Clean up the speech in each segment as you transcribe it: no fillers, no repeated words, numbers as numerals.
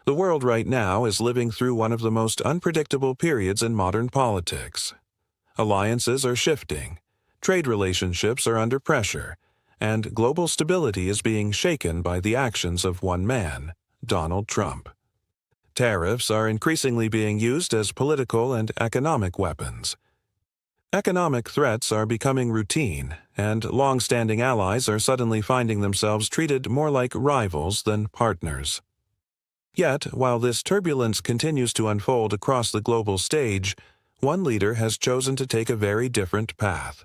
The world right now is living through one of the most unpredictable periods in modern politics. Alliances are shifting, trade relationships are under pressure, and global stability is being shaken by the actions of one man, Donald Trump. Tariffs are increasingly being used as political and economic weapons. Economic threats are becoming routine, and long-standing allies are suddenly finding themselves treated more like rivals than partners. Yet, while this turbulence continues to unfold across the global stage, one leader has chosen to take a very different path.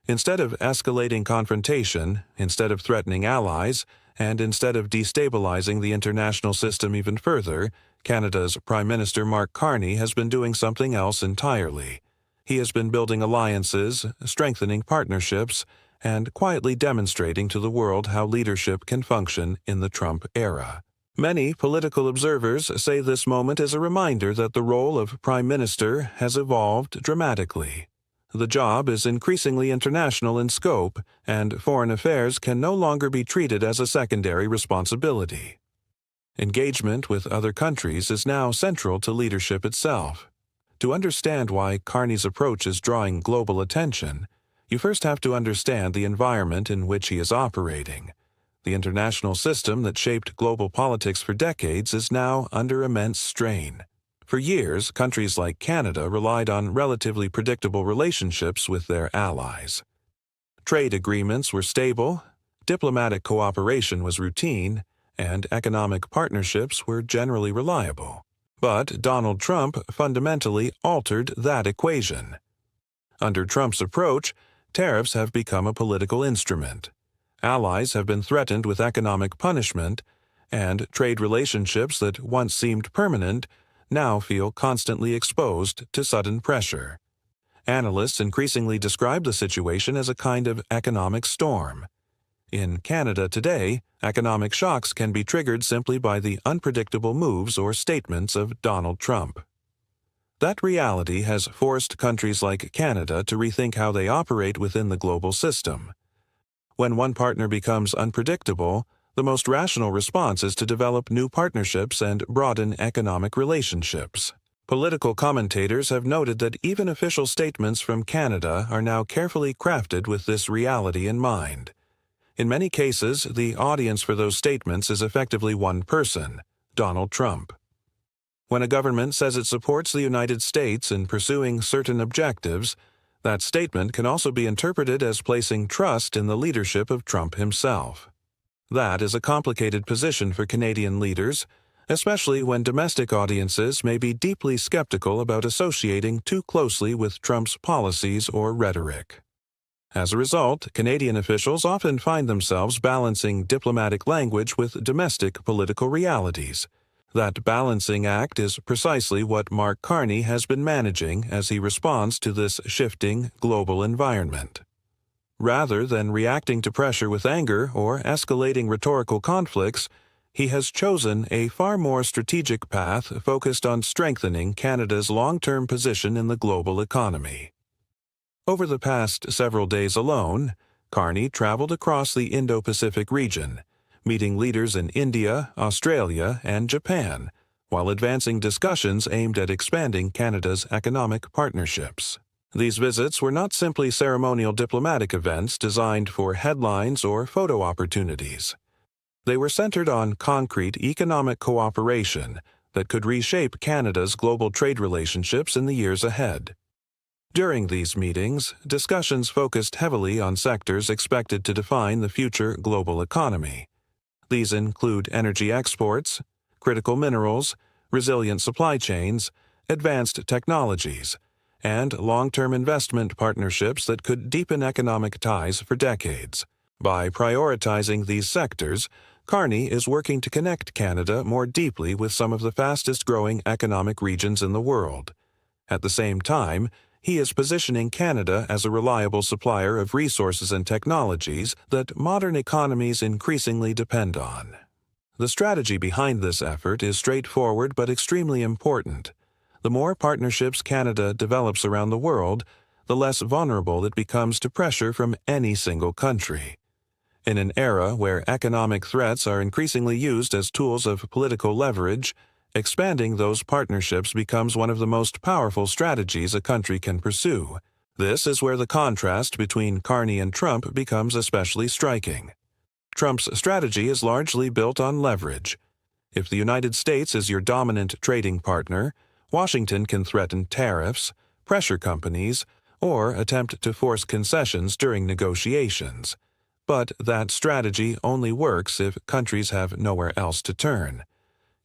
Instead of escalating confrontation, instead of threatening allies, and instead of destabilizing the international system even further, Canada's Prime Minister Mark Carney has been doing something else entirely. He has been building alliances, strengthening partnerships, and quietly demonstrating to the world how leadership can function in the Trump era. Many political observers say this moment is a reminder that the role of Prime Minister has evolved dramatically. The job is increasingly international in scope, and foreign affairs can no longer be treated as a secondary responsibility. Engagement with other countries is now central to leadership itself. To understand why Carney's approach is drawing global attention, you first have to understand the environment in which he is operating. The international system that shaped global politics for decades is now under immense strain. For years, countries like Canada relied on relatively predictable relationships with their allies. Trade agreements were stable, diplomatic cooperation was routine, and economic partnerships were generally reliable. But Donald Trump fundamentally altered that equation. Under Trump's approach, tariffs have become a political instrument. Allies have been threatened with economic punishment, and trade relationships that once seemed permanent now feel constantly exposed to sudden pressure. Analysts increasingly describe the situation as a kind of economic storm. In Canada today, economic shocks can be triggered simply by the unpredictable moves or statements of Donald Trump. That reality has forced countries like Canada to rethink how they operate within the global system. When one partner becomes unpredictable, the most rational response is to develop new partnerships and broaden economic relationships. Political commentators have noted that even official statements from Canada are now carefully crafted with this reality in mind. In many cases, the audience for those statements is effectively one person, Donald Trump. When a government says it supports the United States in pursuing certain objectives, that statement can also be interpreted as placing trust in the leadership of Trump himself. That is a complicated position for Canadian leaders, especially when domestic audiences may be deeply skeptical about associating too closely with Trump's policies or rhetoric. As a result, Canadian officials often find themselves balancing diplomatic language with domestic political realities. That balancing act is precisely what Mark Carney has been managing as he responds to this shifting global environment. Rather than reacting to pressure with anger or escalating rhetorical conflicts, he has chosen a far more strategic path focused on strengthening Canada's long-term position in the global economy. Over the past several days alone, Carney traveled across the Indo-Pacific region, meeting leaders in India, Australia, and Japan, while advancing discussions aimed at expanding Canada's economic partnerships. These visits were not simply ceremonial diplomatic events designed for headlines or photo opportunities. They were centered on concrete economic cooperation that could reshape Canada's global trade relationships in the years ahead. During these meetings, discussions focused heavily on sectors expected to define the future global economy. These include energy exports, critical minerals, resilient supply chains, advanced technologies, and long-term investment partnerships that could deepen economic ties for decades. By prioritizing these sectors, Carney is working to connect Canada more deeply with some of the fastest-growing economic regions in the world. At the same time, he is positioning Canada as a reliable supplier of resources and technologies that modern economies increasingly depend on. The strategy behind this effort is straightforward but extremely important. The more partnerships Canada develops around the world, the less vulnerable it becomes to pressure from any single country. In an era where economic threats are increasingly used as tools of political leverage, Expanding those partnerships becomes one of the most powerful strategies a country can pursue. This is where the contrast between Carney and Trump becomes especially striking. Trump's strategy is largely built on leverage. If the United States is your dominant trading partner, Washington can threaten tariffs, pressure companies, or attempt to force concessions during negotiations. But that strategy only works if countries have nowhere else to turn.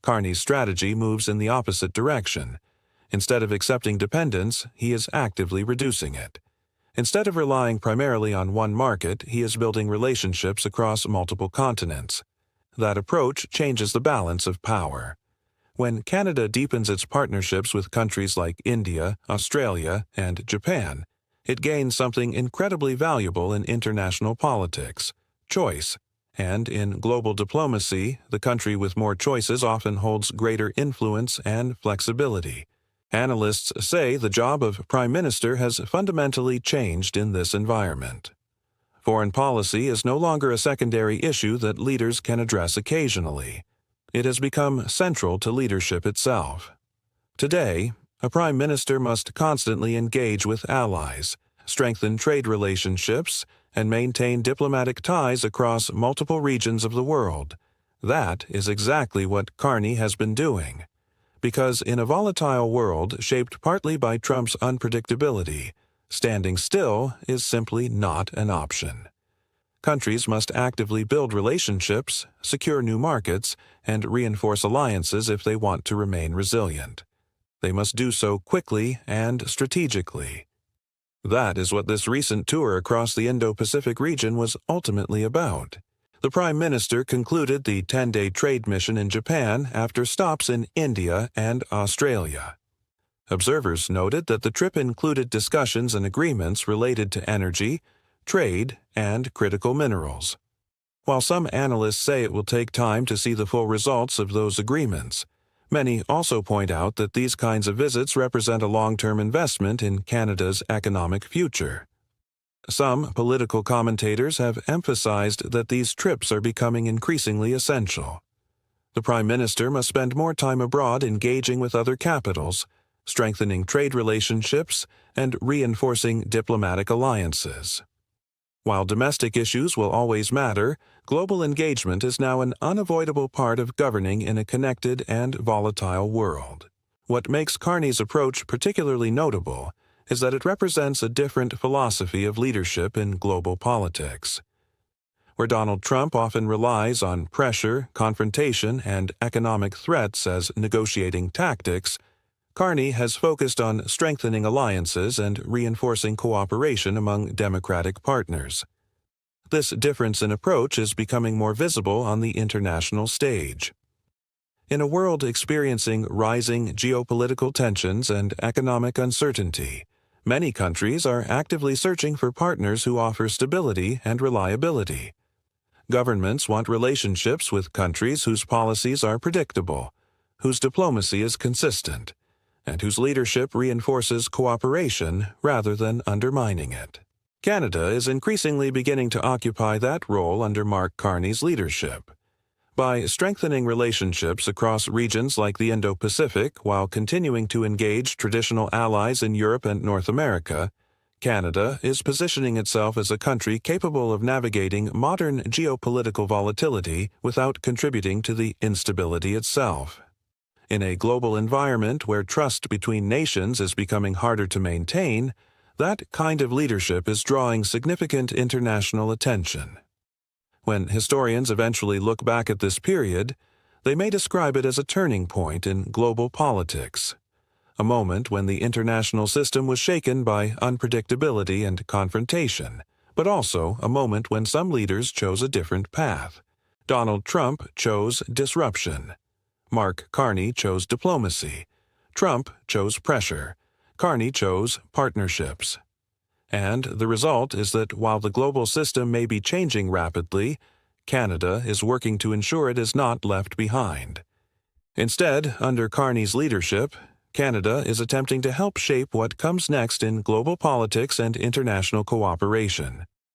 Carney's strategy moves in the opposite direction. Instead of accepting dependence, he is actively reducing it. Instead of relying primarily on one market, he is building relationships across multiple continents. That approach changes the balance of power. When Canada deepens its partnerships with countries like India, Australia, and Japan, it gains something incredibly valuable in international politics: choice. And in global diplomacy, the country with more choices often holds greater influence and flexibility. Analysts say the job of Prime Minister has fundamentally changed in this environment. Foreign policy is no longer a secondary issue that leaders can address occasionally. It has become central to leadership itself. Today, a Prime Minister must constantly engage with allies, strengthen trade relationships, and maintain diplomatic ties across multiple regions of the world. That is exactly what Carney has been doing. Because in a volatile world shaped partly by Trump's unpredictability, standing still is simply not an option. Countries must actively build relationships, secure new markets, and reinforce alliances if they want to remain resilient. They must do so quickly and strategically. That is what this recent tour across the Indo-Pacific region was ultimately about. The Prime Minister concluded the 10-day trade mission in Japan after stops in India and Australia. Observers noted that the trip included discussions and agreements related to energy, trade, and critical minerals. While some analysts say it will take time to see the full results of those agreements, many also point out that these kinds of visits represent a long-term investment in Canada's economic future. Some political commentators have emphasized that these trips are becoming increasingly essential. The Prime Minister must spend more time abroad engaging with other capitals, strengthening trade relationships, and reinforcing diplomatic alliances. While domestic issues will always matter, global engagement is now an unavoidable part of governing in a connected and volatile world. What makes Carney's approach particularly notable is that it represents a different philosophy of leadership in global politics. Where Donald Trump often relies on pressure, confrontation, and economic threats as negotiating tactics, Carney has focused on strengthening alliances and reinforcing cooperation among democratic partners. This difference in approach is becoming more visible on the international stage. In a world experiencing rising geopolitical tensions and economic uncertainty, many countries are actively searching for partners who offer stability and reliability. Governments want relationships with countries whose policies are predictable, whose diplomacy is consistent, and whose leadership reinforces cooperation rather than undermining it. Canada is increasingly beginning to occupy that role under Mark Carney's leadership. By strengthening relationships across regions like the Indo-Pacific while continuing to engage traditional allies in Europe and North America, Canada is positioning itself as a country capable of navigating modern geopolitical volatility without contributing to the instability itself. In a global environment where trust between nations is becoming harder to maintain, that kind of leadership is drawing significant international attention. When historians eventually look back at this period, they may describe it as a turning point in global politics, a moment when the international system was shaken by unpredictability and confrontation, but also a moment when some leaders chose a different path. Donald Trump chose disruption. Mark Carney chose diplomacy. Trump chose pressure. Carney chose partnerships. And the result is that while the global system may be changing rapidly, Canada is working to ensure it is not left behind. Instead, under Carney's leadership, Canada is attempting to help shape what comes next in global politics and international cooperation.